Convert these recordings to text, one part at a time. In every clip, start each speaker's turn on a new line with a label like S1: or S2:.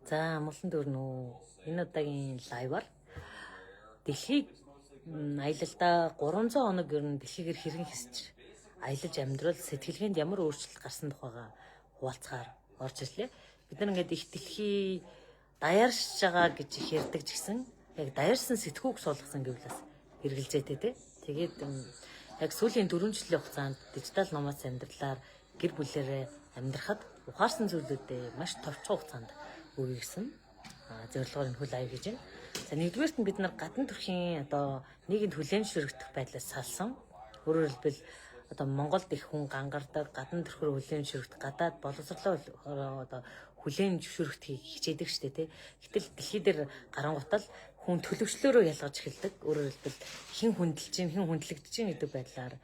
S1: За амгалан дөрнөө энэ удаагийн лайваар дэлхийг аялалдаа 300 хоног ер нь дэлхийгээр хэрхэн хэсэж аялаж амьдрал сэтгэлгээнд ямар өөрчлөлт гарсан тухайга хуваалцахаар орж ирлээ. Бид нар ингээд их дэлхий даяаршж байгаа гэж их ярьдаг ч гэсэн яг даяарсан сэтгүүг суулгасан гэвэл бас эргэлзээтэй тий. Тэгээд яг сүүлийн 4 жилийн хугацаанд дижитал номоос амьдралаар гэр бүлээрээ амьдрахад ухаарсан зүйлүүдээ маш товчхон хугацаанд үргэлжсэн зорилгоор энэ хөл аяг гэж байна. За нэгдүгээрт нь бид нар гадна төрхийн одоо нийгэмд хүлээмжшүүлэгдэх байдлаас салсан. Өөрөөр хэлбэл одоо Монголд их хүн гангардаг, гадна төрхөөр хүлээмжшүүлэгдэх, гадаад боловсрлоо одоо хүлээмжшүүлэгдэхийг хичээдэг штэ тий. Гэтэл дэлхий дээр гарангуутал хүн төлөвчлөөрөө ялгаж эхэлдэг. Өөрөөр хэлбэл хэн хүндэлж чинь, хэн хүндлэгдэж чинь гэдэг байдлаар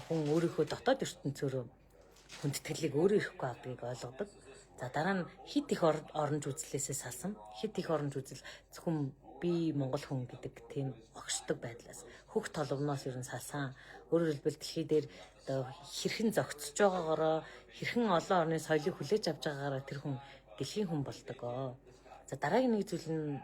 S1: хүн өөрийнхөө дотоод ертөнцөөрөө хүндэтгэлийг өөрөө ирэхгүй авдгийг ойлгодог. За дараа нь хит их оронж үзлээсээ салсан. Хит их оронж үзэл зөвхөн би Монгол хүн гэдэг тийм огшдог байдлаас хөх толгоноос ер нь салсан. Өөрөөр хэлбэл дэлхий дээр одоо хэрхэн зөгцөж байгаагаараа хэрхэн олон орны соёлыг хүлээж авч байгаагаараа тэр хүн дэлхийн хүн болдог. За дараагийн нэг зүйл нь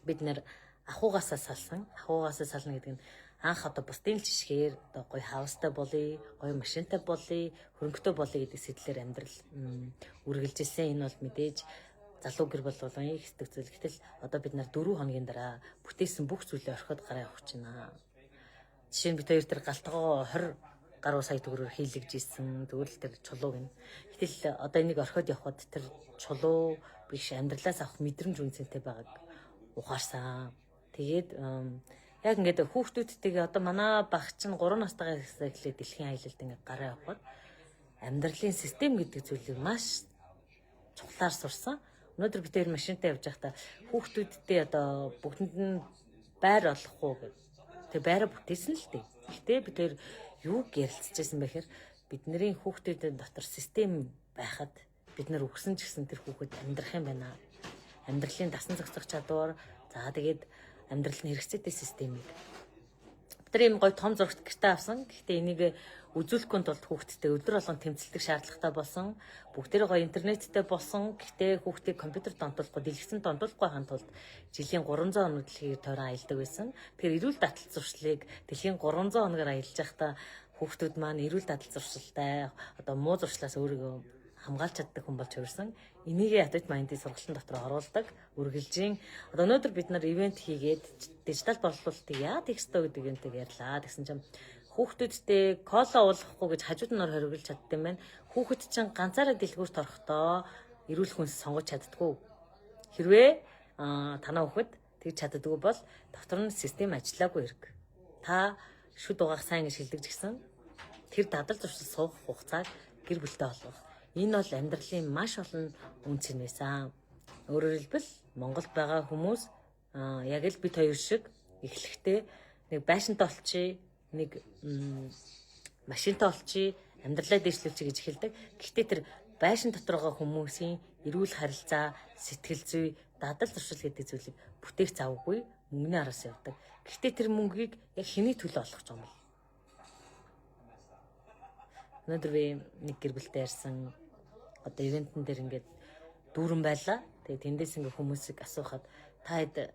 S1: бид нэр ахуйгаасаа салсан. Ахуйгаасаа сална гэдэг нь анх одоо бусдын жишгээр одоо гоё хаустай болъё, гоё машинтай болъё, хөрөнгөтэй болъё гэдэг сэтлэр амьдрал үргэлжилсэн. Энэ бол мэдээж залуу гэр бол их хэцүү зүйл. Гэтэл одоо бид нар 4 хоногийн дараа бүтээсэн бүх зүйлээ орхиод гараа явах гэж байна. Жишээ нь бид хоёр тэр галтгоо 20 гаруй сая төгрөгөөр хийлгэж ийсэн. Тэгвэл тэр чулууг нь. Гэтэл одоо энийг орхиод явхад тэр чулуу биш амьдралаас авах мэдрэмж үнцэнтэй байгааг ухаарсан. Тэгээд яг ингээд хүүхдүүдтэйгээ одоо манай баг чинь 3 настайгаас эхлээд дэлхийн аялалд ингээд гараа явхад амьдралын систем гэдэг зүйлийг маш чухлаар сурсан. Өнөөдөр бид хоёр машинтай явж байхдаа хүүхдүүдтэй одоо бүгдэнд нь байр олох уу гэх. Тэг байраа бүтээсэн л дээ. Гэтэ бид хоёр юуг ярилцчихсан бэ гэхээр бидний хүүхдүүдийн дотор систем байхад бид нар өгсөн ч гэсэн тэр хүүхэд амьдрах юм байна. Амьдралын дасан зохицох чадвар, за тэгээд амьдрал нь хэрэгцээтэй системийг. Бид нар ийм гоё том зурагт гэртээ авсан. Гэхдээ энийг үзүүлэхгүй тулд хүүхдтэй өдөр болгон тэмцэлдэг шаардлагатай болсон. Бүгдээрээ гоё интернеттэй болсон. Гэхдээ хүүхдийг компьютерт онтуулахгүй, дэлгэцэн онтуулахгүй хань тулд жилийн 300 хоног дэлхийд тойрон аялдаг байсан. Тэгэхээр эрүүл дадал зуршлыг дэлхийн 300 хоногор аялж байхдаа хүүхдүүд маань эрүүл дадал зуршилтай одоо муу зуршлаас өөрийгөө хамгаалж чаддаг хүн болж хувирсан. Энийг ядаж майндын сургалтын дотор оруулдаг, үргэлжийн. Одоо өнөөдөр бид нар ивент хийгээд дижитал боловсролтыг яа тех ёстой гэдэг юмтэйг ярьлаа. Тэгсэн чинь хүүхдүүдтэй кола уулгахгүй гэж хажууд нь хориглож чаддсан байна. Хүүхэд чинь ганцаараа дэлгүүрт орохдоо эрүүл хүнс сонгож чаддгүй. Хэрвээ танаа хүүхэд тэгж чаддгүй бол дотор нь систем ажиллаагүй хэрэг. Та шүд угаах сайн гэж хэлдэг гэсэн тэр дадал зуршил суух хугацааг гэр бүлтэй олгох. Энэ бол амьдралын маш олон үнц байсан. Өөрөөр хэлбэл Монголд байгаа хүмүүс яг л бид хоёр шиг эхлэхдээ нэг байшинтай олчий, нэг машинтай олчий, амьдралаа дэвшлүүлчих гэж эхэлдэг. Гэхдээ тэр байшин дотор байгаа хүмүүсийн эрүүл харилцаа, сэтгэл зүй, дадал зуршил гэдэг зүйлийг бүтээх завгүй мөнгөний араас явдаг. Гэхдээ тэр мөнгийг яг хэний төлөө олох гэж байгаа юм бэ? Өнөөдөр би нэг гэр бүлтэй ярьсан. Одоо ивентэн дээр ингээд дүүрэн байлаа. Тэгээд тэндээс ингээд хүмүүсийг асуухад та хэд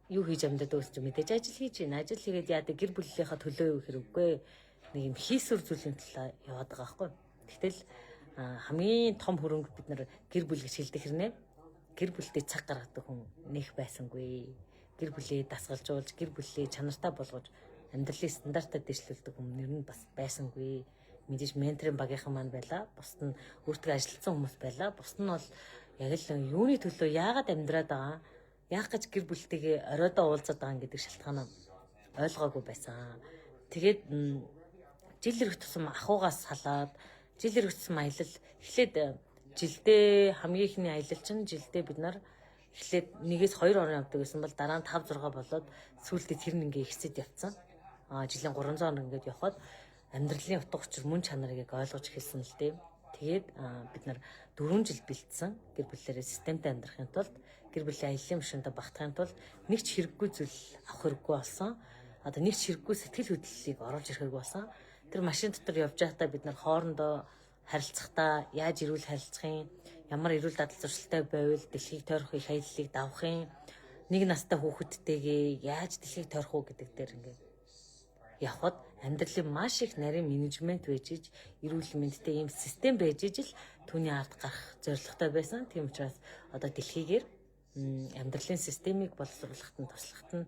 S1: юу хийж амьдад өсч мэдээж ажил хийж байна. Ажил хийгээд яадаг гэр бүлийнхаа төлөө юу хэрэггүй. Нэг юм хийсвэр зүйлийн төлөө яваад байгаа байхгүй. Гэтэл хамгийн том хөрөнгө бид нар гэр бүл гэж хэлдэг хэрнээ. Гэр бүлдээ цаг гаргадаг хүн нэх байсангүй. Гэр бүлээ дасгалжуулж, гэр бүлээ чанартай болгож амьдралын стандартад дэвшлүүлдэг хүн нэр нь бас байсангүй. Мэдээж менторын багийнхан маань байла. Бусд нь өөртөө ажилласан хүмүүс байла. Бусд нь бол яг л юуны төлөө яагаад амьдраад байгаа, яах гэж гэр бүлтэйгээ оройдоо уулзаад байгаа гэдэг шалтгаанаа ойлгоогүй байсан. Тэгээд жил ирэх тусам ахуйгаас салаад, жил ирэх тусам аялал эхлээд жилдээ хамгийн ихний аялал чинь жилдээ бид нар эхлээд 1-2 орон явдаг гэсэн бол дараа нь 5-6 болоод сүүлдээ тэр нь ингээ ихсэд явцсан. Жилийн 300 хоног ингээд явхад амьдралын утга учир мөн чанарыг ойлгож эхэлсэн л дээ. Тэгээд бид нар 4 жил бэлдсэн гэр бүлээрээ системтэй амьдрахын тулд гэр бүлийн аяллаа машинтай багтахын тулд нэг ч хэрэггүй зүйл авах хэрэггүй болсон. Одоо нэг ч хэрэггүй сэтгэл хөдлөлийг оруулж ирэх хэрэггүй болсон. Тэр машин дотор явж байхдаа бид нар хоорондоо харилцахдаа яаж эрүүл харилцах юм, ямар эрүүл дадал зуршилтай байвал дэлхийг тойрох их аяллыг давахын нэг настай хүүхэдтэйгээ яаж дэлхийг тойрох уу гэдэг дээр ингээд явхад амьдралын маш их нарийн менежмент байж иж эрүүл мэндтэй ийм систем байж иж л түүний ард гарах зорилготой байсан. Тийм учраас одоо дэлхийгээр амьдралын системийг боловсруулахад нь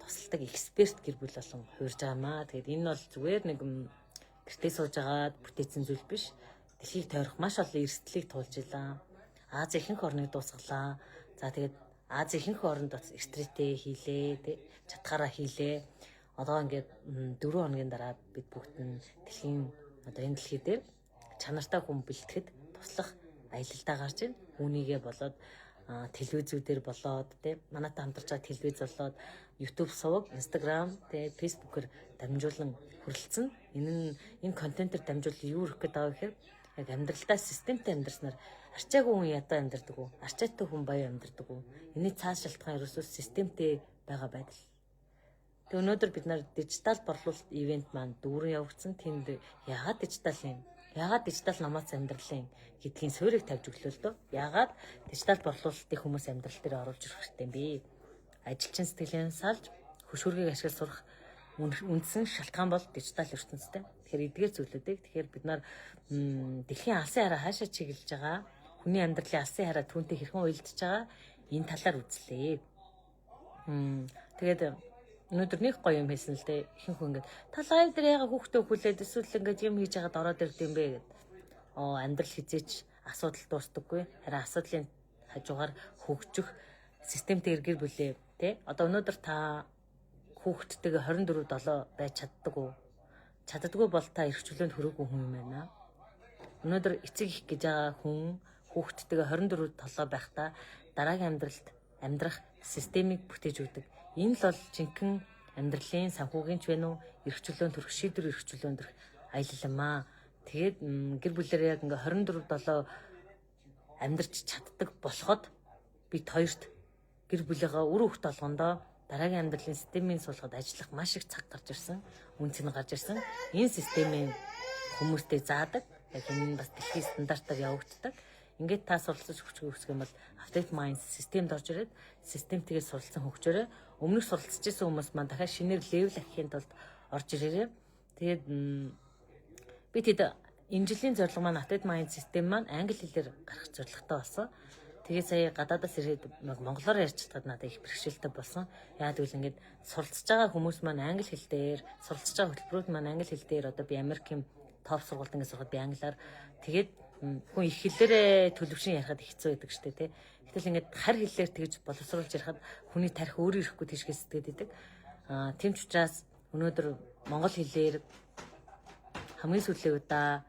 S1: тусалдаг эксперт гэр бүл болон хуурж байгаамаа. Тэгээд энэ бол зүгээр нэг гэртээ сууж агаад бүтээсэн зүйл биш. Дэлхийг тойрох маш олон эрсдлийг туулж илаа. Ази ихэнх орныг дуусгалаа. За тэгээд Ази ихэнх оронд стрейтээ хийлээ, чадхаараа хийлээ. Одоо ингээд 4 хоногийн дараа бид бүгд нь дэлхийн одоо энэ дэлхий дээр чанартай хүн бэлтгэхэд туслах аялалдаа гарч ийн. Үүнийгээ болоод телевизүүдээр болоод манайтай хамтарч байгаа телевиз болоод YouTube суваг, Instagram, Facebook-ээр дамжуулан хүрэлцэн. Энэ контентээр дамжуулан юу ирэх гэдэг вэ гэхээр яг амьдралдаа системтэй амьдрснаар арчаагүй хүн ядаа амьдардаг уу? Арчаатай хүн баяа амьдардаг уу? Эний цааш шалтгаан ерөөсөө системтэй байгаа байдал. Тэг өнөөдөр бид нар дижитал борлуулалт ивент маань дүүрэн явагдсан. Тэнд яагаад дижитал юм? Яагаад дижитал намаас амьдралын гэдгийн суурийг тавьж өглөө л дөө. Яагаад дижитал борлуулалтыг хүмүүс амьдрал дээр оруулж ирэх хэрэгтэй юм бэ? Ажилчин сэтгэлээ салж хөшүүргийг ашиглаж сурах үндсэн шалтгаан бол дижитал ертөнцтэй. Тэгэхээр эдгээр зүйлүүдийг бид нар дэлхийн алсын хараа хаашаа чиглэж байгаа, хүний амьдралын алсын хараа түүнтэй хэрхэн уялдаж байгаа энэ талаар үзлээ. Тэгээд өнөөдөр нэг гоё юм хэлсэн л дээ. Ихэнх хүн ингээд талай дээр яга хүүхдээ хүлээд эсвэл ингээд юм хийж яагаад ороод ирд юм бэ гэд. Амьдрал хизээч асуудал дуустдаггүй. Харин асуудлын хажуугаар хөгжих системтэй гэр бүлээ Одоо өнөөдөр та хүүхдтэйгээ 24/7 байж чаддаг уу? Чаддаггүй бол та эрхчлөөнд хүрээгүй хүн юм байна. Өнөөдөр эцэг их гэж байгаа хүн хүүхдтэйгээ 24/7 байхдаа дараагийн амьдралд амьдрах системийг бүтээж өгдөг. Энэ л бол жинхэнэ амьдралын санхүүгийн ч вэ нүү эрхчлөөнд хүрэх шийдвэр эрхчлөөнд хүрэх аялал юм аа. Тэгээд гэр бүлээр яг ингээ 24/7 амьдарч чаддаг болоход бид хоёрт гэр бүлийнхаа үр хөвгт болгондоо дараагийн амьдралын системийн суулгад ажиллах маш их цаг гарч ирсэн, үнц нь гарч ирсэн. Энэ системийн хүмүүстэй заадаг. Яг энэ бас дэлхийн стандартаар явагддаг. Ингээд та суралцаж хөгжих юм бол Update Mind системд орж ирээд системтэйгээ суралцсан хөгжөөрэй. Өмнөх суралцж исэн хүмүүс маань дахиад шинээр левел авахын тулд орж ирээрэй. Тэгээд би тэд энэ жилийн зорилго маань Update Mind систем маань англи хэлээр гарах зорилготой болсон. Тэгээ сая гадаадаас ирээд монголоор ярьж чадхад надад их бэрхшээлтэй болсон. Яагаад гэвэл ингээд суралцж байгаа хүмүүс маань англи хэл дээр, суралцж байгаа хөтөлбөрүүд маань англи хэл дээр одоо би Америкийн топ сургуульд ингээд сурахад би англиар тэгээд хүн их хэлээрээ төлөвшин ярихад хэцүү байдаг шүү дээ, тий. Гэтэл ингээд хар хэлээр тэгж боловсруулж ярихад хүний тарих өөрөө ирэхгүй тийшгээ сэтгэдэг байдаг. Тийм ч учраас өнөөдөр монгол хэлээр хамгийн сүүлийн удаа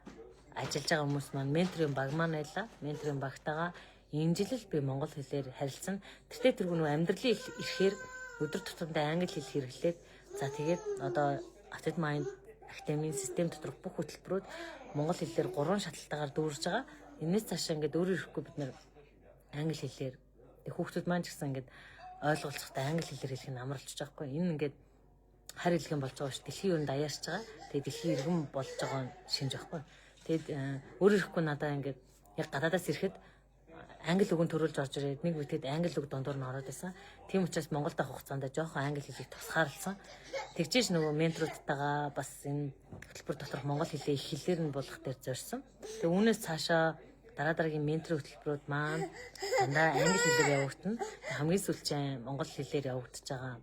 S1: ажиллаж байгаа хүмүүс маань менторын баг маань байлаа. Менторын багтаага энэ жил л би монгол хэлээр харилцсан. Тэртээ тэргүй нөө амьдралын ирэхээр өдөр тутамдаа англи хэл хэрэглээд за тэгээд одоо Update Mind академийн систем доторх бүх хөтөлбөрүүд монгол хэлээр 3 шатлалтаагаар дүүрж байгаа. Энэс цаашаа ингээд өөрөө ирэхгүй бид нэр англи хэлээр хүүхдүүд маань ч гэсэн ингээд ойлголцохтой англи хэлээр хэлэх нь амралчж байгаа хгүй. Энэ ингээд хар хэлхэн болж байгаа ш. Дэлхийн өрөнд аяарч байгаа. Тэгээд дэлхийн иргэн болж байгаа нь шинж байхгүй. Тэгээд өөрөө ирэхгүй надаа ингээд яг гадаадаас ирэхэд англи үгэн төрүүлж орж ирээд нэг үетэд англи үг дондор нь ороод байсан. Тийм учраас Монголд авах хугацаанд жоохон англи хэлийг тусгаарлсан. Тэгжээж нөгөө менторуудтайгаа бас энэ хөтөлбөр доторх монгол хэлээ их хэлээр нь болгох дээр зорьсон. Тэгээ үүнээс цаашаа дараагийн менторын хөтөлбөрүүд маань дандаа англи хэлээр явагдана. Хамгийн сүүлчийн монгол хэлээр явагдаж байгаа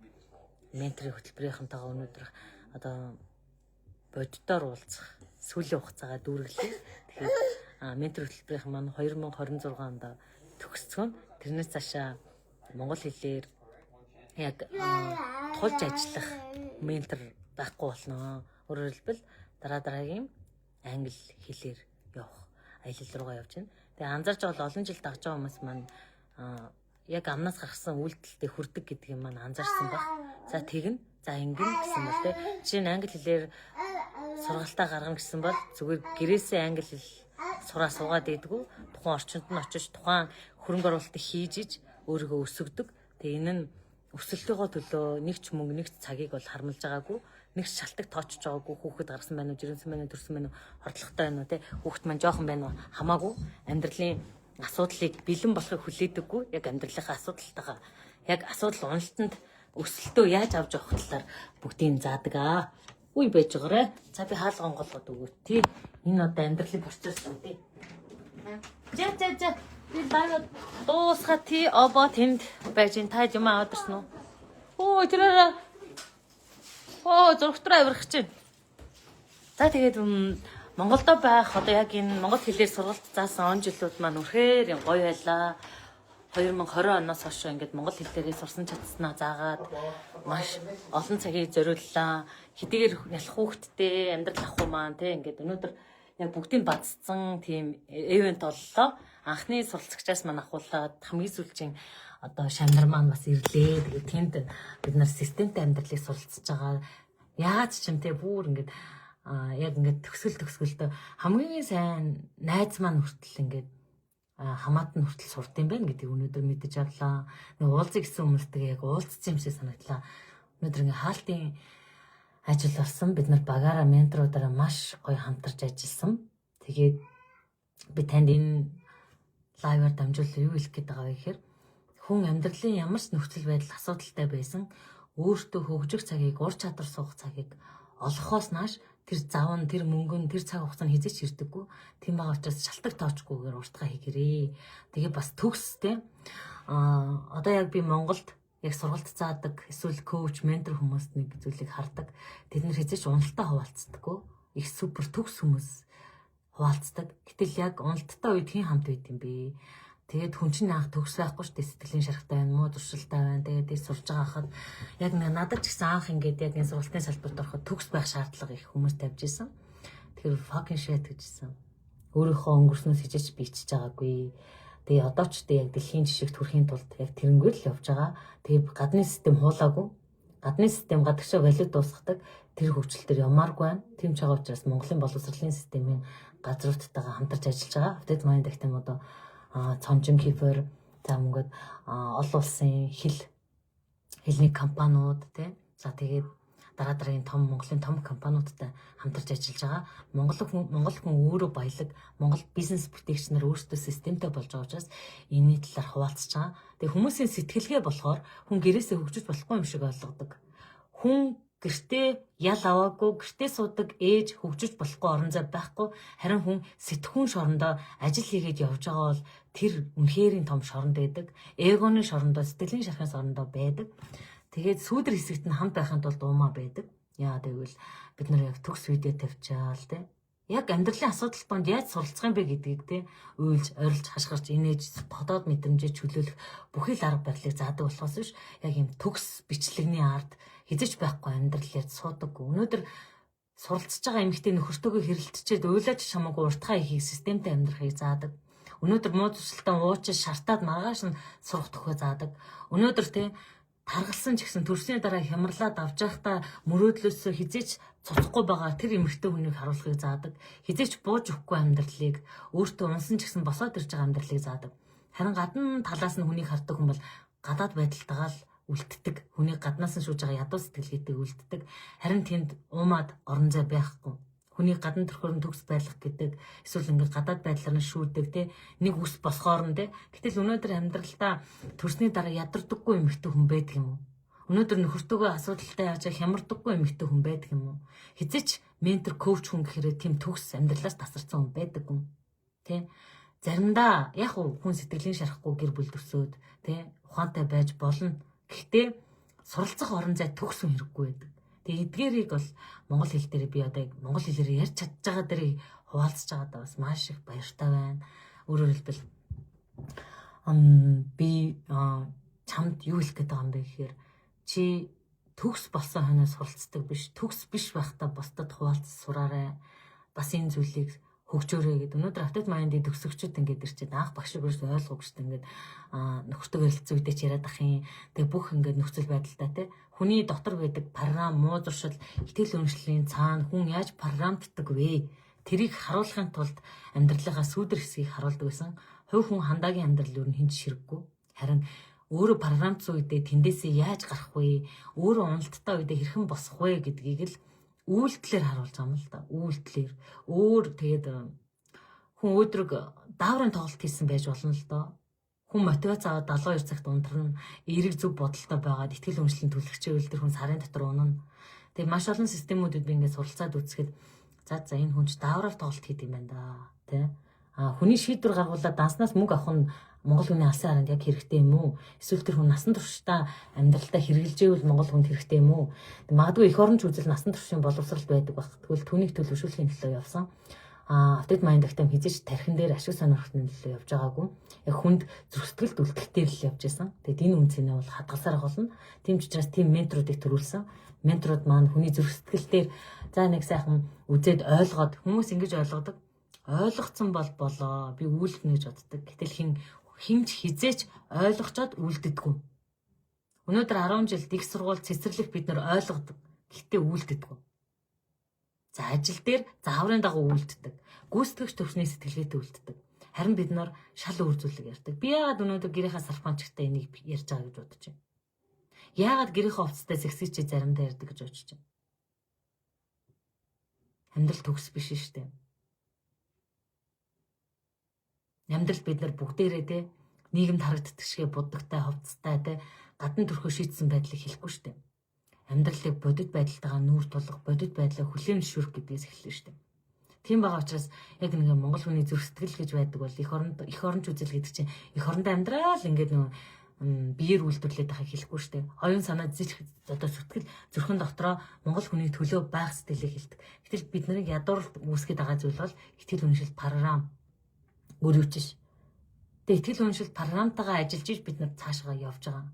S1: менторын хөтөлбөрийнхэнтэйгээ өнөөдөр одоо боддоор уулзах сүүлийн хугацаагаа дүүрэглээ. Тэгэхээр ментор хөтөлбөрийнх маань 2026 онд төгсцгөн тэрнээс цаашаа монгол хэлээр яг тулж ажиллах ментор байхгүй болно. Өөрөөр хэлбэл дараагийн англи хэлээр явах аялал руугаа явж байна. Тэгээ анзаарч байгаа олон жил дагж байгаа хүмүүс маань яг амнаас гарсан үйлдэлтэд хүрдэг гэдэг юм маань анзаарсан баг. За тэгнэ. За ингэн гэсэн бол тэ. Жишээ нь англи хэлээр сургалтаа гаргана гэсэн бол зүгээр гэрээсээ англи хэл сураа суугаад идэггүй. Тухайн орчинд нь очиж тухайн хөрөнгө оруулалтыг хийж иж өөрийгөө өсгөдөг. Тэгээ энэ нь өсөлтөөгөө төлөө нэг ч мөнгө нэг ч цагийг бол хармалж байгаагүй. Нэг ч шалтак тоочж байгаагүй. Хүүхэд гарсан байна уу, жирэмсэн байна уу, төрсөн байна уу, хордлоготой байна уу, тэ. Хүүхэд маань жоохон байна уу хамаагүй. Амьдралын асуудлыг бэлэн болохыг хүлээдэггүй. Яг амьдралынхаа асуудалтайгаа яг асуудал уналтанд өсөлтөө яаж авч явах талаар бүгдийг заадаг аа. Үе байж байгаарэ. За би хаалга онголгоод өгөө. Тий. Энэ одоо амьдралыг борчирсан тий. За. Би баяр дуусга тий обо тэнд байж ин та юм аваад ирсэн үү? Оо тэрээ. Оо зургтраа авирах чинь. За тэгээд Монголдо байх одоо яг энэ монгол хэлээр сургалт заасан он жилүүд маань үнэхээр гоё байлаа. 2020 оноос хойш ингээд монгол хэл дээрээ сурсан чадсанаа заагаад маш олон цагийг зориуллаа. Хэдийгээр ялах хүүхдтэй амьдрал ахгүй маань тий ингээд өнөөдөр яг бүгдийг бадцсан тийм ивент боллоо. Анхны суралцагчаас маань ахуулаад хамгийн сүүлчийн одоо шамнар маань бас ирлээ. Тэгээд тэнд бид нар системтэй амьдралыг суралцж байгаа. Яаж ч юм те бүр ингээд яг ингээд төгсгөлдөө хамгийн сайн найз маань хүртэл ингээд хамаат нь хүртэл сурд юм байна гэдгийг өнөөдөр мэдэж авлаа. Нэг уулзъя гэсэн хүмүүстэйгээ яг уулзсан юм шиг санагдлаа. Өнөөдөр ингээд хаалтын ажил болсон. Бид нар багаараа менторуудаараа маш гоё хамтарч ажилласан. Тэгээд би танд энэ лайваар дамжуулан юу хэлэх гээд байгаа вэ гэхээр хүн амьдралын ямар ч нөхцөл байдал асуудалтай байсан өөртөө хөгжих цагийг, ур чадвар суух цагийг олохоос нааш тэр завн, тэр мөнгөн, тэр цаг хугацаанд хизээч ирдэггүй. Тийм байгаа учраас шалтак тоочгүйгээр уртгаа хийгэрээ. Тэгээ бас төгстэй. Одоо яг би Монголд яг сургалт заадаг, эсвэл коуч, ментор хүмүүст нэг зүйлийг хардаг. Тэд нар хизээч уналтаа хуваалцдаггүй. Их супер төгс хүмүүс хуваалцдаг. Гэтэл яг уналттай үед хэн хамт байд юм бэ? Тэгээд хүн чинь анх төгс байхгүй шүү дээ. Сэтгэлийн шарахтай байна, муу туршилтай байна. Тэгээд их сурж байгаа хахад яг надад ч гэсэн анх ингээд яг энэ сургалтын салбарт ороход төгс байх шаардлага их хүмүүс тавьж исэн. Тэгэхээр fucking shit гэжсэн. Өөрийнхөө өнгөрснөөс хижээч бичиж байгаагүй. Тэгээ одоо ч яг дэлхийн жишгт хүрэхийн тулд яг тэрнгээр л явж байгаа. Тэгээ гадны систем хуулаагүй. Гадны систем гадагшаа валют дуусгадаг. Тэр хөгжил төр ямааргүй байна. Тийм ч байгаа учраас Монголын боловсролын системийн газруудтайгаа хамтарч ажиллаж байгаа. Апдейт майнд гэх юм одоо цомжин кипер за мөнгөд олон улсын хэлний компаниуд тий. За тэгээд дараа том Монголын том компаниудтай хамтарч ажиллаж байгаа. Монгол хүн өөрөө баялаг, Монгол бизнес бүтээгч нар өөрсдөө системтэй болж байгаа учраас энэний талаар хуваалцж байгаа. Тэгээд хүмүүсийн сэтгэлгээ болохоор хүн гэрээсээ хөгжиж болохгүй юм шиг ойлгодог. Хүн гэртээ ял аваагүй, гэртээ суудаг ээж хөгжиж болохгүй орон зай байхгүй. Харин хүн сэтгүүн шорондоо ажил хийгээд явж байгаа бол тэр үнэхэрийн том шоронд байдаг. Эгоны шорондоо, сэтгэлийн шархын шорондоо байдаг. Тэгээд сүүдэр хэсэгт нь хамт байхын тулд уумаа байдаг. Яа тэгвэл бид нар яг төгс видео тавьчаал тий. Яг амьдралын асуудал донд яаж суралцах юм бэ гэдгийг тий уйлж, орилж, хашгирч, инээж, тодоод мэдрэмжээ чөлөөлөх бүхий л арга барилыг заадаг болохоос биш яг юм төгс бичлэгний ард хизэж байхгүй амьдрал яаж суудаггүй. Өнөөдөр суралцж байгаа эмэгтэй нөхөртөөгөө хэрэлтчихэд уйлаач чамаагүй уртхаа ихийг системтэй амьдрахыг заадаг. Өнөөдөр муу төсөлтөнд уучиж шартаад маргааш нь сурах төхөө заадаг. Өнөөдөр тий таргалсан ч гэсэн төрсний дараа хямралаад авч явахдаа мөрөөдлөөсөө хизээч цоцохгүй байгаа тэр эмэгтэй хүнийг харуулахыг заадаг. Хизээч бууж өгөхгүй амьдралыг өөртөө унсан ч гэсэн босоод ирж байгаа амьдралыг заадаг. Харин гадна талаас нь хүнийг хардаг хүн бол гадаад байдалтайгаа л үлддэг. Хүнийг гаднаас нь шүүж байгаа ядуу сэтгэлгээтэй үлддэг. Харин тэнд уумаад орон зай байхгүй. Хүнийг гадна төрхөөр нь төгс байлгах гэдэг эсвэл ингээд гадаад байдлаар нь шүүдэг тий нэг үс босхоор нь тий. Гэтэл өнөөдөр амьдралдаа төрсний дараа ядардаггүй эмэгтэй хүн байдаг юм уу? Өнөөдөр нөхөртөөгөө асуудалтай яаж хямардаггүй эмэгтэй хүн байдаг юм уу? Хизээч ментор коуч хүн гэхээр тийм төгс амьдралаас тасарсан хүн байдаг юм тий. Заримдаа яг хүн сэтгэлийн шарахгүй гэр бүл төсөөд тий ухаантай байж болно. Гэхдээ суралцах орон зай төгс хүн хэрэггүй байдаг. Тэгээ эдгээрийг бол монгол хэл дээр би одоо монгол хэлээр ярьж чадж байгаа дэрийг хуваалцж байгаадаа бас маш их баяртай байна. Өөрөөр хэлбэл би чамд юу хэлэх гээд байгаа юм бэ гэхээр чи төгс болсон хойноос суралцдаг биш, төгс биш байхдаа бусдад хуваалц сураарай. Бас энэ зүйлийг хөгжөөрэй гэдэг. Өнөөдөр апдейт майндын төгсөгчд ингээд ирчээд анх багш өгөөс ойлгоогүй шүү дээ. Ингээд нөхөртөө хэлцсэн үедээ ч яриад ах юм. Тэгээ бүх ингээд нөхцөл байдалтай те. Хүний дотор байдаг програм, муу зуршил, итгэл үнэмшлийн цаана хүн яаж програмддаг вэ? Тэрийг харуулахын тулд амьдралынхаа сүүдэр хэсгийг харуулдаг байсан. Хувь хүн хандаагийн амьдрал юу н хинч ширэггүй. Харин өөрөө програмдсан үедээ тэндээсээ яаж гарах вэ? Өөрөө уналттай үедээ хэрхэн босох вэ гэдгийг л үйлдэлээр харуулж байгаа юм л да. Үйлдэлээр. Тэгээд хүн өдрөг
S2: дааврын тоглолт хийсэн байж болно л доо. Хүн мотивац аваад 72 цагт унтарна, эерэг зөв бодолтой байгаад ихтгэл үнэмшлэн түлхчихвэл тэр хүн сарын дотор унана. Тэгээ маш олон системүүдүүд би ингээд суралцаад үзэхэд за энэ хүн ч даавраар тоглолт хийдэг юм байна да. Тэ? Хүний шийдвэр гаргуулад данснаас мөнгө авах нь Монгол хүний алсын харанд яг хэрэгтэй юм уу? Эсвэл тэр хүн насан туршдаа амьдралдаа хэрэгжилжээвэл Монгол хүнд хэрэгтэй юм уу? Магадгүй эх орон ч үзэл насан туршийн боловсрал байдаг баг. Тэгвэл түүнийг төлөвшүүлэхийн төлөө явсан. Автод майнд актам хизээч тархин дээр ашиг сонирхтны төлөө явж байгаагүй. Яг хүнд зүрхсэтгэлд үлдэхтэй л явж байсан. Тэгээд энэ үнцэнээ бол хадгалсаар болно. Тийм ч учраас тийм менторуудыг төрүүлсэн. Менторууд маань хүний зүрхсэтгэл дээр за нэг сайхан үзээд ойлгоод хүмүүс ингэж ойлгодог. Ойлгоцсон болоо. Би үйлдэнэ гэж боддог. Гэтэл хинч хизээч ойлгочоод үйлддэггүй. Өнөөдөр 10 жилд их сургууль цэцэрлэх бид нар ойлгодог. Гэхдээ үйлддэггүй. За ажил дээр зааврын дагуу үйлддэг. Гүйцэтгэгч төвчний сэтгэлгээтэй үйлддэг. Харин бид нар шал үрзүүлэг ярьдаг. Би яагаад өнөөдөр гэрийнхаа сарфанчтай энийг ярьж байгаа гэж бодож байна. Яагаад гэрийнхээ хувцастай сексичи заримдаа ярьдаг гэж бодож байна. Амьдрал төгс биш шүү дээ. Амьдрал бид нар бүгдээрээ те нийгэмд харагддаг шиг буддагтай хувцастай те гадна төрхөө шийтсэн байдлыг хэлэхгүй шүү дээ. Амьдралыг бодит байдалтайгаа нүүр тулах, бодит байдлаа хүлээн зөвшөөрөх гэдгээс эхэлнэ шүү дээ. Тийм байгаа учраас яг нэг Монгол хүний зүрхсэтгэл гэж байдаг бол эх оронч үзэл гэдэг чинь эх орондоо амьдрал ингээд нөгөө биеэр үйлдвэрлээд байхыг хэлэхгүй шүү дээ. Оюун санаа одоо зүтгэл зүрхэн дотроо Монгол хүний төлөө байх сэтгэлийг хэлдэг. Гэтэл бид нарыг ядуурлт үүсгэж байгаа зүйл бол итгэл үнэмшил програм өрөвчш. Тэгээ итгэл үнэмшил програмтайгаа ажиллаж иж бид нар цаашгаа явж байгаа.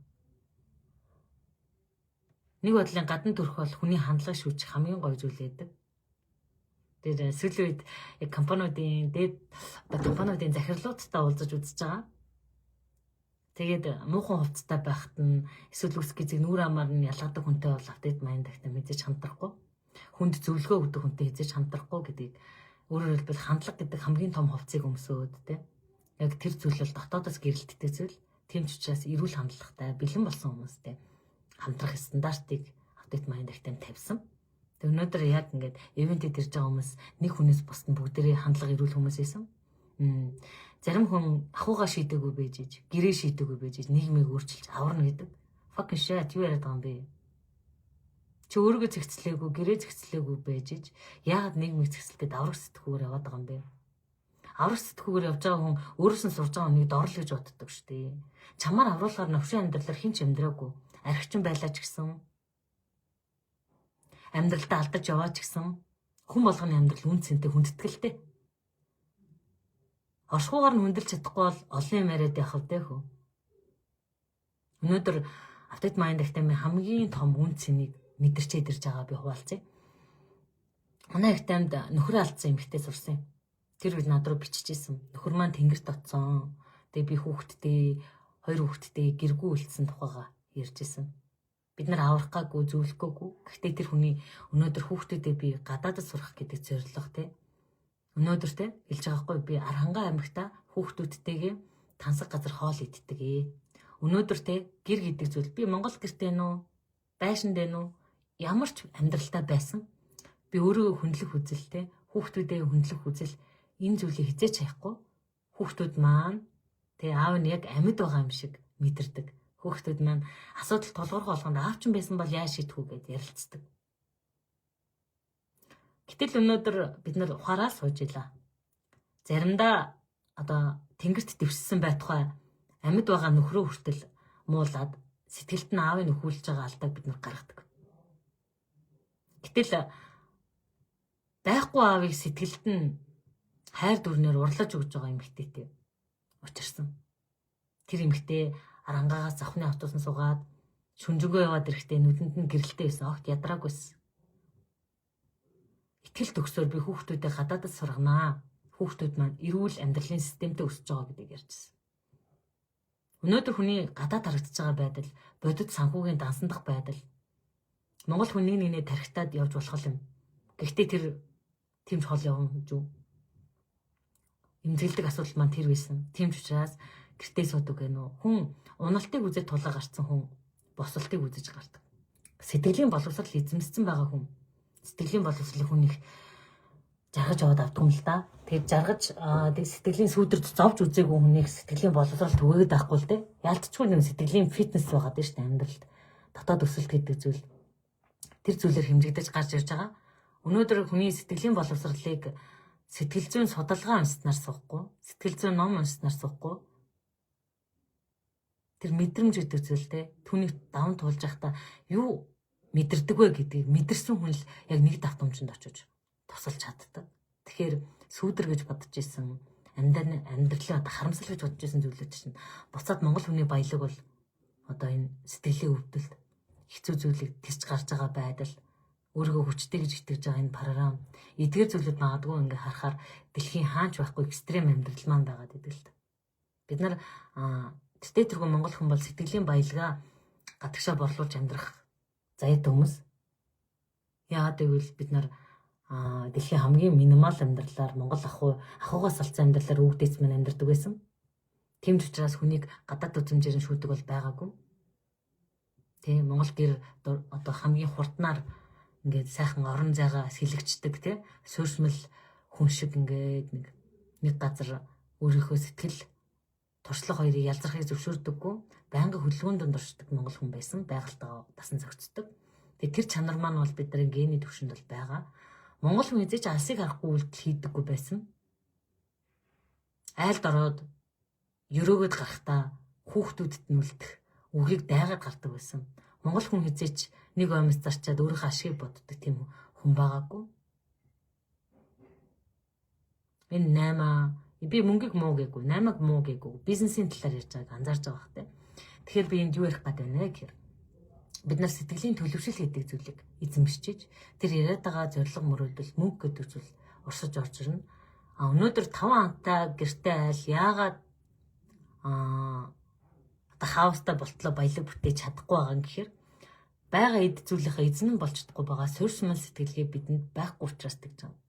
S2: Нэг бодлын гадна төрх бол хүний хандлагыг шүүжих хамгийн гоё зүйл байдаг. Тэр сүүлийн үед яг компаниудын захирлуудтай уулзаж үзэж байгаа. Тэгээд муухан хувцастай байхад нь эсвэл үс гизэг нүүр амаар нь ялгадаг хүнтэй бол автод майнд дахтаа мэдээж хамтрахгүй. Хүнд зөвлөгөө өгдөг хүнтэй хязгаарч хамтрахгүй гэдгийг өөрөөр хэлбэл хандлага гэдэг хамгийн том хувцсыг өмсөөд тэ. Яг тэр зүйл бол дотоодоос гэрэлттэй зүйл. Тийм ч учраас эрүүл хандлагатай бэлэн болсон хүмүүстэй хамтрах стандартыг автод майнд дахтаа тавьсан. Тэг өнөөдөр яг ингээд ивентэд ирж байгаа хүмүүс нэг хүнээс бусд нь бүгдээрээ хандлага эрүүл хүмүүс байсан. Зарим хүн ахуйгаа шийдэггүй байж иж, гэрээ шийдэггүй байж иж, нийгмийг өөрчилж аварна гэдэг. Fucking shit юу яриад байгаа юм бэ? Чи өөрийгөө зэгцлээгүй, гэрээ зэгцлээгүй байж иж, яагаад нийгмийг зэгцлэхэд аврах сэтгүүгээр яваад байгаа юм бэ? Аврах сэтгүүгээр явж байгаа хүн өөрөөс нь сурж байгаа хүнийг дорл гэж боддог шүү дээ. Чамаар авруулахаар навшин амьдралаар хинч амьдраагүй. Архичин байлаа ч гэсэн амьдралдаа алдаж яваа ч гэсэн хүн болгоны амьдрал үн цэнтэй хүндэтгэлтэй. Оршихуугаар нь хүндэлж чадахгүй бол олон юм яриад явах вэ хөө. Өнөөдөр автод майнд актамын хамгийн том үн цэнийг мэдэрчээд ирж байгаа би хуваалцъя. Манай актамд нөхөр алдсан эмэгтэй сурсан юм. Тэр үед над руу биччихсэн. Нөхөр маань тэнгэрт оцсон. Тэгээ би хүүхэдтэй, 2 хүүхэдтэй гэргүй үлдсэн тухайга ярьжсэн. Бид нар аврахгаагүй, зөвлөхгүйгүй. Гэхдээ тэр хүний өнөөдөр хүүхдүүдээ би гадаадд сурах гэдэг зорилго те. Өнөөдөр те хэлж байгаа хгүй би Архангай аймагта хүүхдүүдтэйгээ тансаг газар хоол иддэг. Өнөөдөр те гэр гэдэг зүйл би Монгол гэртэй нүү, байшин дээ нүү, ямар ч амьдралтай байсан. Би өөрөө хүндлэх үзэлтэй, хүүхдүүдээ хүндлэх үзэл энэ зүйлийг хизээч хаяхгүй. Хүүхдүүд маань те аав нь яг амьд байгаа юм шиг мэдэрдэг. Хүүхдүүд маань асуудал толгорох болгонд аав ч байсан бол яаж шийдэх үү гэж ярилцдаг. Гэтэл өнөөдөр бид нар ухаараа сууж илаа. Заримдаа одоо тэнгэрт дэвшсэн байтугай амьд байгаа нөхрөө хүртэл муулаад сэтгэлд нь аавыг нөхүүлж байгаа алдааг бид нар гаргадаг. Гэтэл байхгүй аавыг сэтгэлд нь хайр дүрнээр урлаж өгж байгаа эмэгтэйтэй учирсан. Тэр эмэгтэй Арангаагаас завхны автобусанд суугаад шүнжэнгөө яваад ирэхдээ нүдэнд нь гэрэлтэй байсан. Огт ядраагүйсэн. Итгэл төгсөөр би хүүхдүүдээ гадаадд сурганаа. Хүүхдүүд маань эрүүл амьдралын системтэй өсөж байгаа гэдгийг ярьжсэн. Өнөөдөр хүний гадаад харагдаж байгаа байдал, бодит санхүүгийн дансандах байдал Монгол хүн нэг тархитаад явж болох юм. Гэхдээ тэр тийм ч хол явна гэж юу? Эмзэглдэг асуудал маань тэр байсан. Тийм ч учраас гэртээ суудаг гэнэ үү? Хүн уналтыг үзээд тулаа гарцсан хүн босолтыг үзэж гардаг. Сэтгэлийн боловсрал эзэмссэн байгаа хүн. Сэтгэлийн боловсролын хүн их жаргаж аваад авдаг юм л да. Тэгээд жаргаж сэтгэлийн сүйдэрт зовж үзээгүй хүнийг сэтгэлийн боловсрол түгээгээд байхгүй л дээ. Ялцчгүй нэг сэтгэлийн фитнес байгаад байна шүү дээ амьдралд. Дотоод өсөлт гэдэг зүйл. Тэр зүйлээр хэмжигдэж гарч ирж байгаа. Өнөөдөр хүний сэтгэлийн боловсролыг сэтгэл зүйн судалгаа уншснаар суухгүй, сэтгэл зүйн ном уншснаар суухгүй. Тэр мэдрэмж гэдэг зүйлтэй түүнийг даван туулж байхдаа юу мэдэрдэг вэ гэдгийг мэдэрсэн хүн л яг нэг давтамжинд очиж тусалж чаддаг. Тэгэхээр сүүдэр гэж бодож исэн амьдралаа харамсал гэж бодож исэн зүйлүүд чинь буцаад монгол хүний баялаг бол одоо энэ сэтгэлийн өвдөлт хэцүү зүйлийг тисч гарч байгаа байдал өөрийгөө хүчтэй гэж итгэж байгаа энэ програм эдгээр зүйлүүд магадгүй ингээ харахаар дэлхийн хаач байхгүй экстрем амьдрал маань байгаад идэг л. Бид нар тэтэй тэргүй монгол хүн бол сэтгэлийн баялгаа гадагшаа борлуулж амьдрах заяат хүмүүс. Яагаад гэвэл бид нар дэлхийн хамгийн минимал амьдралаар монгол ахуйгаас салцсан амьдралаар өвгдөөс мэн амьдардаг байсан. Тийм ч учраас хүнийг гадаад үзмжээр нь шүүдэг бол байгаагүй. Тэ монгол гэр одоо хамгийн хурднаар ингээд сайхан орон зайгаа сэлэгчдэг тий суурьшмал хүн шиг ингээд нэг газар өөрийнхөө сэтгэл туршлага хоёрыг ялзрахыг зөвшөөрдөггүй байнга хөдөлгөөнд донд оршдог монгол хүн байсан байгальтайгаа дасан зохицдог. Тэгээ тэр чанар маань бол бидний гений төвшөнд бол байгаа. Монгол хүн эзэж алсыг харахгүй үйлдэл хийдэггүй байсан. Айлд ороод өрөөгöd гарахтаа хүүхдүүдэд нь үлдэх үгийг дайгаад гардаг байсан. Монгол хүн эзэж нэг оймс зарчаад өөрийнхөө ашгийг боддог тийм хүн байгаагүй. Энэ 8 би мөнгөийг муу гээгүй, 8-ыг муу гээгүй. Бизнесийн талаар ярьж байгааг анзаарч байгаа хэрэг. Тэгэхээр би энд юу ярих гэдэг вэ гэхээр бид нар сэтгэлийн төлөвшил гэдэг зүйлийг эзэмшиж тэр яриад байгаа зориг мөрөөдөл мөнгө гэдэг зүйл урсаж орж ирнэ. Өнөөдөр 5 антай гэртээ айл яагаад хаустай болтлоо баялаг бүтээж чадахгүй байгаа юм гэхээр байгаа эд зүйлийнхээ эзэн нь болж чадахгүй байгаа суурьшмал сэтгэлгээ бидэнд байхгүй учраас тэгж байгаа.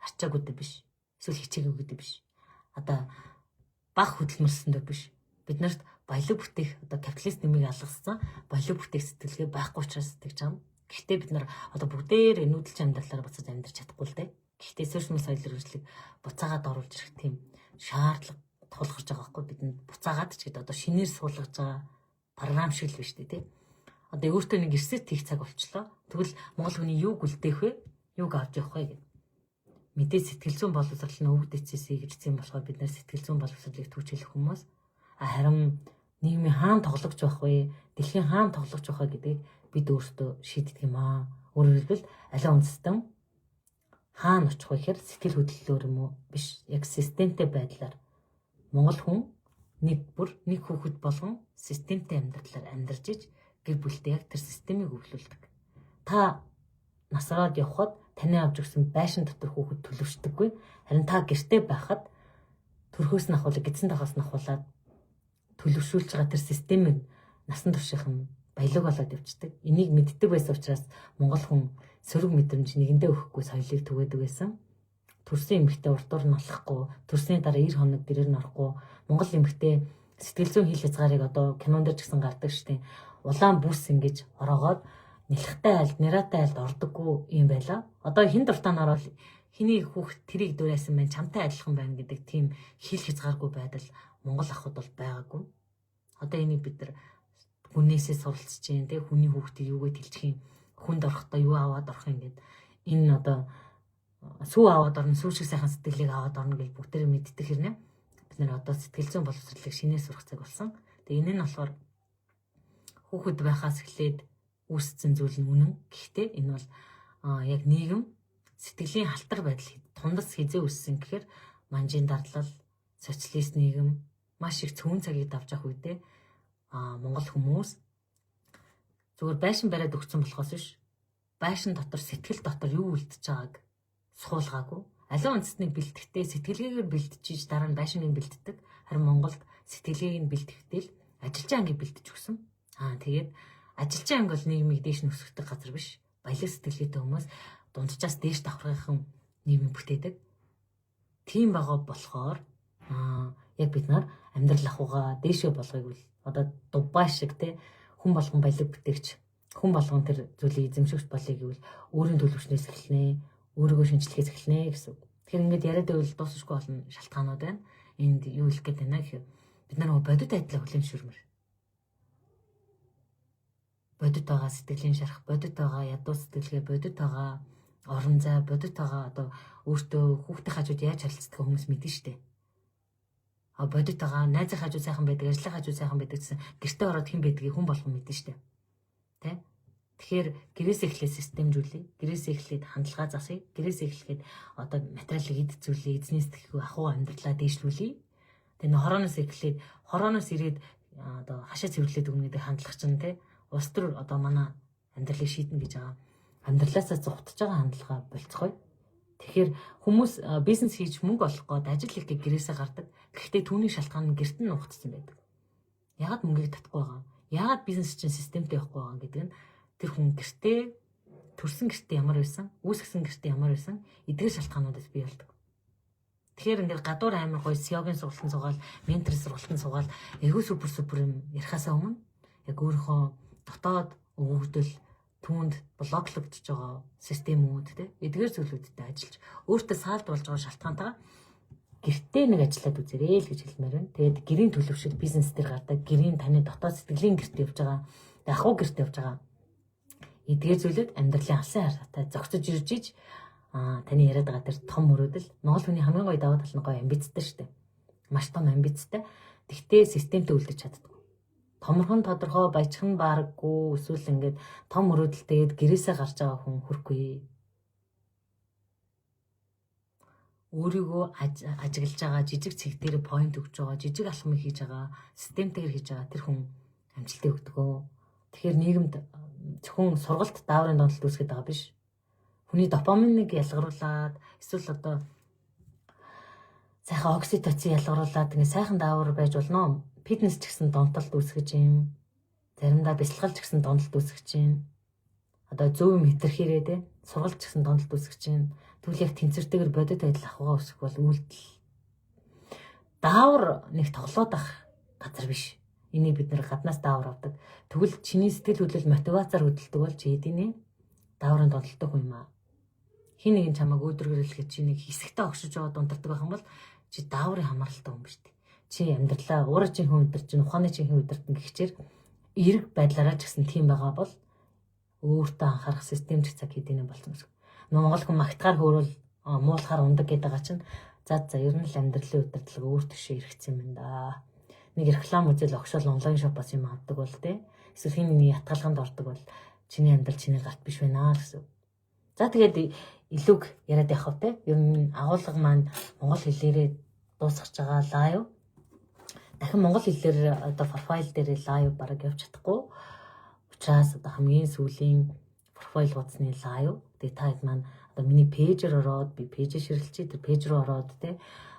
S2: Арчаагүй биш. Эсвэл хичээгээгүй биш. Одоо баг хөдөлмөрсөндөө биш. Бид нарт баялаг бүтээх одоо капиталист нэмийг алгасан баялаг бүтээх сэтгэлгээ байхгүй учраас тэгж байгаа. Гэхдээ бид нар одоо бүгдээр нүүдэлч амьдралаар буцаж амьдарч чадахгүй л дээ. Гэхдээ суурьшмал соёл рүүжлэг буцаагаад оруулж ирэх тийм шаардлага тулгарч байгаа байхгүй бидэнд буцаагаад ч гэдэг одоо шинээр суулгаж байгаа програм шиг л биш тий. Одоо өөртөө нэг ресет хийх цаг болчлоо. Тэгвэл монгол хүний юуг үлдээх вэ? Юуг авч явах вэ гэдэг. Мэдээ сэтгэл зүйн боловсрол нь өвгдөцөөсэй гэж зэм болохоор бид нар сэтгэл зүйн боловсролыг түүжүүлэх хүмүүс. Харин нийгмийн хаан тоглож байх вэ? Дэлхийн хаан тоглож байх гэдгийг бид өөртөө шийддэг юм аа. Өөрөөр хэлбэл аливаа үндэстэн хаана очих вэ гэхээр сэтгэл хөдлөлөөр юм уу? Биш. Яг системтэй байдлаар монгол хүн нэг хүүхэд болгон системтэй амьдралаар амьдарч иж гэр бүлтэй яг тэр системийг өвлүүлдэг. Та насраад явхад таны авч өгсөн байшин дотор хүүхэд төлөвшдөггүй. Харин та гэртээ байхад төрхөөс нь ахуулаад гидсэн тахаас нь ахуулаад төлөвшүүлж байгаа тэр системийг насан туршийнхан баялаг болоод явцдаг. Энийг мэддэг байсан учраас монгол хүн сөрөг мэдрэмж нэгэндээ өгөхгүй соёлыг түгээдэг байсан. Төрсөн эмэгтэй урдуур нь алахгүй, төрсний дараа 90 хоног гэрээр нь орохгүй. Монгол эмэгтэй сэтгэл зүйн хил хязгаарыг одоо кинонд ч гэсэн гардаг штеп. Улаан бүс ингэж ороогоод нэлхтэй айлд, ниратай айлд ордоггүй юм байла. Одоо хин дуртаанаар бол хиний хүүхд тэрийг дурайсан байна, чамтай адилхан байна гэдэг тийм хил хязгааргүй байдал монгол ахуйд бол байгаагүй. Одоо энийг бид нар хүнээсээ суралцж जैन тий хүний хүүхдийг юугээ тэлчих юм, хүнд орохдоо юу аваад орох юм гээд энэ одоо сүү аваад орно, сүү шиг сайхан сэтгэлийг аваад орно гэж бүгдээр мэддэг хэрнээ. Бид нар одоо сэтгэл зүйн боловсролыг шинээр сурах цаг болсон. Тэгээ энэ нь болохоор хүүхэд байхаас эхлээд үүссэн зүйл нь үнэн. Гэхдээ энэ бол яг нийгэм сэтгэлийн халтар байдал тундас хизээ үүссэн гэхээр манжийн дарлал, социалист нийгэм маш их цөөн цагийг давж авах үедээ монгол хүмүүс зүгээр байшин бариад өгсөн болохоос биш байшин дотор сэтгэл дотор юу үлдчихэж байгааг суулгаагүй. Аливаа үндэстнийг бэлтгэхдээ сэтгэлгээгээр бэлтжиж дараа нь байшиныг бэлтдэг. Харин Монголд сэтгэлгээг нь бэлтгэхдээ л ажилчин ангийг бэлтэж өгсөн. Тэгээд ажилчин анги бол нийгмийг дээш нь өсгөх газар биш. Баялаг сэтгэлгээтэй хүмүүс дунджаас дээш давхрахын нийгмийг бүтээдэг. Тийм байгаа болохоор яг бид нар амьдрал ахуйгаа дээшээ болгоёг бол одоо Дубай шиг те хүн болгон баялаг бүтээгч хүн болгон тэр зүйлийг эзэмшигч болъё гэвэл өөрийн төлөвшнөөс эхэлнэ. өөрийгөө шинжлэхээс эхэлнэ гэсэн. Тэгэхээр ингээд яриад байвал дуусахгүй болно шалтгаанууд байна. Энд юу хэлэх гээд байна гэхээр бид нар нөгөө бодит айдлаа хүлээн зөвшөөрмөр. Бодит байгаа сэтгэлийн шарах, бодит байгаа ядуу сэтгэлгээ, бодит байгаа орон зай, бодит байгаа одоо өөртөө хүүхдийн хажууд яаж харилцдаг хүмүүс мэднэ шүү дээ. А бодит байгаа найзын хажууд сайхан байдаг, ажлын хажууд сайхан байдаг гэсэн гэртээ ороод хэн байдгийг хүн болгон мэднэ шүү дээ. Тэ? Тэгэхээр гэрээс эхлээд системжүүлээ. Гэрээс эхлээд хандлага засъя. Гэрээс эхлээд одоо материалыг эдцүүлээ, эзний сэтгэхүй ахуй амьдралаа дээшлүүлээ. Тэгээ хорооноос ирээд одоо хашаа цэвэрлээд өгнө гэдэг хандлага чинь тэ улс төр одоо манай амьдралыг шийднэ гэж байгаа. Амьдралаасаа зугтж байгаа хандлага болцгоё. Тэгэхээр хүмүүс бизнес хийж мөнгө олох гээд ажил хийх гээд гэрээсээ гардаг. Гэхдээ түүний шалтгаан нь гэрт нь нухацсан байдаг. Яагаад мөнгийг татахгүй байгаа? Яагаад бизнес чинь системтэй явахгүй байгаа гэдэг нь тэр хүн гэртээ төрсэн гэртээ ямар байсан, үүсгэсэн гэртээ ямар байсан эдгээр шалтгаануудаас бий болдог. Тэгэхээр ингээд гадуур амар гоё SEO-гийн сургалтын суугаал, менторын сургалтын суугаал, эйгүү супер юм ярихаасаа өмнө яг өөрийнхөө дотоод өвөгдөл түүнд блоклогдож байгаа системүүд те эдгээр зүйлүүдтэй ажиллаж өөртөө саалд болж байгаа шалтгаантайгаа гэртээ нэг ажиллаад үзээрэй л гэж хэлмээр байна. Тэгээд гэрийн төлөвшөл бизнес дээр гардаг, гэрийн таны дотоод сэтгэлийн гэрт явж байгаа, ахуй гэрт явж байгаа эдгээр зүйлүүд амьдралын алсын хараатай зогсож ирж иж таны яриад байгаа тэр том мөрөөдөл Монгол хүний хамгийн гоё даваа тал нь гоё амбицтай шүү дээ. Маш том амбицтай. Тэгтээ системтэй үлдэж чаддаг. Томорхон тодорхой баяжхан баараггүй эсвэл ингээд том мөрөөдөлтэйгээд гэрээсээ гарч байгаа хүн хүрхгүй. Өөрийгөө ажиглаж байгаа жижиг цэг дээр point өгч байгаа, жижиг алхмыг хийж байгаа, системтэйгээр хийж байгаа тэр хүн амжилтыг өгдөгөө. Тэгэхээр нийгэмд зөвхөн сургалт дааврын донтолд үүсгэж байгаа биш. Хүний допаминыг ялгаруулад эсвэл одоо сайхан окситоцин ялгаруулад ингээд сайхан даавар байж болно. Фитнес ч гэсэн донтолд үүсгэж юм. Заримдаа бясалгал ч гэсэн донтолд үүсгэж юм. Одоо зөв юм хэтэрхээрээ те сургалт ч гэсэн донтолд үүсгэж юм. Тэгвэл яг тэнцвэртэйгээр бодит байдал ахуйгаа өсгөх бол үйлдэл. Даавар нэг тоглоод ах газар биш. Энийг бид нэр гаднаас даавар авдаг. Тэгвэл чиний сэтгэл хөдлөл мотивацаар хөдөлдөг бол чи эдийн дааврын донтолтой хүн юм аа. Хин нэгэн чамайг өөдрөгөрлөхөд чи нэг хэсэгтээ огшиж байгаа дундардаг байх юм бол чи дааврын хамааралтай хүн биш үү? Чи амьдралаа уурын чинь хүн өдөр чинь ухааны чинь хүн өдөртөн гихчээр эрг байдлаараа ч гэсэн тийм байгаа бол өөртөө анхаарах системч цаг хэдийнэ болсон гэсэн. Монгол хүн магтахаар хөөрөл муулахаар ундаг гэдэг байгаа чинь за ер нь л амьдралын удирдлага өөр төшөө эргэцсэн юм да. Нэг реклам үзэл огшоол онлайн шопоос юм авдаг бол те эсвэл хин нэг ятгалганд ордог бол чиний амьдрал чиний гарт биш байна гэсэн. За тэгээд илүүг яриад явах те ер нь агуулга маань монгол хэлээрээ дуусгаж байгаа лайв. Дахин монгол хэлээр одоо профайл дээр лайв бараг явж чадахгүй. Учираас одоо хамгийн сүүлийн профайл хуудасны лайв. Тэгээ та хэд маань одоо миний пэйжээр ороод би пэйжээ ширэлцээ тэр пэйж рүү ороод те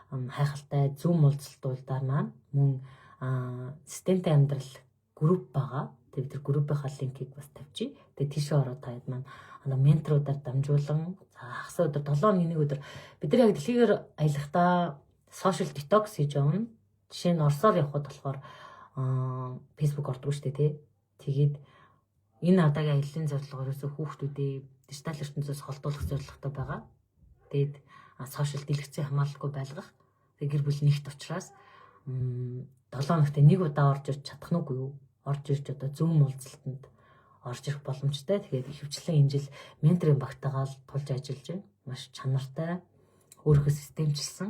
S2: хайхалтай зүүм уулзалтуудаар маань мөн системтэй амьдрал групп байгаа. Тэгээ тэр группийнхаа линкийг бас тавьчих. Тэгээ тийшээ ороод та хэд маань одоо менторуудаар дамжуулан хагас өдөр 7 өдрийн нэг өдөр бид нар яг дэлхийгээр аялахдаа social detox хийж явна. Жишээ нь Оросоор явхад болохоор Facebook ордог шүү дээ тий. Тэгээд энэ удаагийн аяллаа зорилгоор ерөөсөө хүүхдүүдээ дижитал ертөнцөөс холдуулах зорилготой байгаа. Тэгээд сошиал дэлгэцийн хамааралгүй байлгах. Тэгээд гэр бүл нэгт учраас 7 хоногт нэг удаа орж ирж чадах нүггүй юу? Орж ирж одоо зүүн уулзалтанд орж ирэх боломжтой. Тэгээд ихэвчлэн энэ жил менторын багтаагаал тулж ажиллаж байна. Маш чанартай, өөрийнхөө системчилсэн,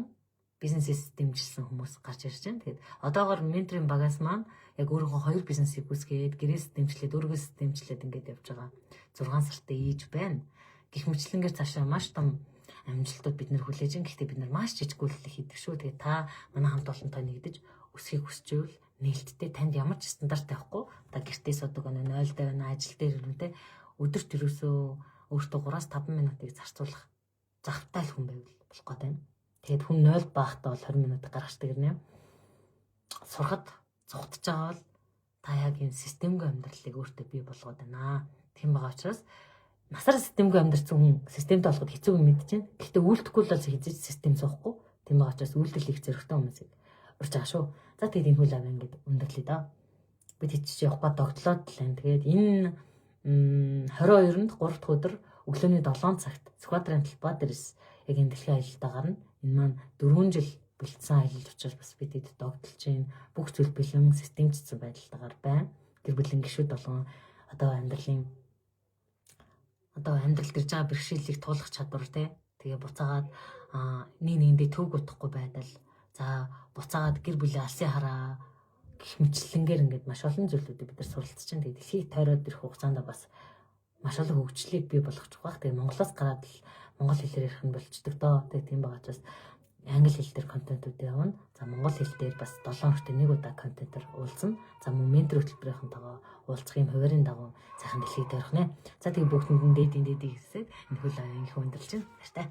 S2: бизнесээ системчилсэн хүмүүс гарч ирж байна. Тэгээд одоогоор менторын багаас маань яг өөрийнхөө 2 бизнесийг үүсгээд гэрээ системчлээд өөрийгөө системчлээд ингээд явж байгаа 6 сартай ээж байна. Гэх мэтлэнгээр цаашаа маш том амжилтууд бид нэр хүлээж ин. Гэхдээ бид нар маш жижиг үйлдэл хийдэг шүү. Тэгээд та манай хамт олонтой нэгдэж өсөхийг хүсэж байвал нээлттэй танд ямар ч стандарт тавихгүй та гэртээ судаг өнө 0 дээр байна ажил дээр ирвэнтэй өдөрт ерөөсөө өөртөө 3-5 минутыг зарцуулах завтай л хүн байвал болох гэдэг юм. Тэгээд хүн 0 баахтаа бол 20 минут гаргачдаг гэрнэ. Сурахад зугтж байгаа бол та яг энэ системгүй амьдралыг өөртөө бий болгоод байна. Тийм байгаа учраас насаар системгүй амьдрсан хүн системтэй болоход хэцүү юм мэдэж байна. Гэхдээ үйлдэхгүй л хийж систем суухгүй. Тийм байгаа учраас үйлдэл хийх зэрэгтэй хүмүүсийг урьж байгаа шүү. За тэгээд энэ хүл аваа ингээд өндөрлөе да. Бид хийж явах ба тогтлоод л байна. Тэгээд энэ 22-нд 3 дахь өдөр өглөөний 7 цагт Сүхбаатарын талбай дээрс яг энэ дэлхийн аялалтаа гарна. Энэ маань 4 жил бэлдсэн аялал учраас бас бидэд догдолж чинь бүх зүйл бэлэн системчилсан байдалтайгаар байна. Гэр бүлийн гишүүд болгон одоо амьдрал гэрж байгаа бэрхшээлийг туулах чадвар тэгээ буцаагаад нэг нэгэндээ төв утахгүй байдал. За буцаагаад гэр бүлийн алсын хараа гэх мэтлэнгээр ингээд маш олон зүйлүүдийг бид нар суралцж чинь. Тэгээ дэлхийг тойроод ирэх хугацаанд бас маш олон хөгжлийг бий болгочих байх. Тэгээ Монголоос гараад л монгол хэлээр ярих нь болчдөг доо. Тэгээ тийм байгаа учраас англи хэл дээр контентууд явна. За монгол хэл дээр бас 7 хоногт нэг удаа контентер уулзна. За мөн ментор хөтөлбөрийнхэнтэйгээ уулзах юм хуваарийн дагуу сайхан дэлхийг тойрох нэ. За тэгээ бүгдэнд нь дээдийн хэсэг энэ хөл аян их өндөрлж байна. Баяртай.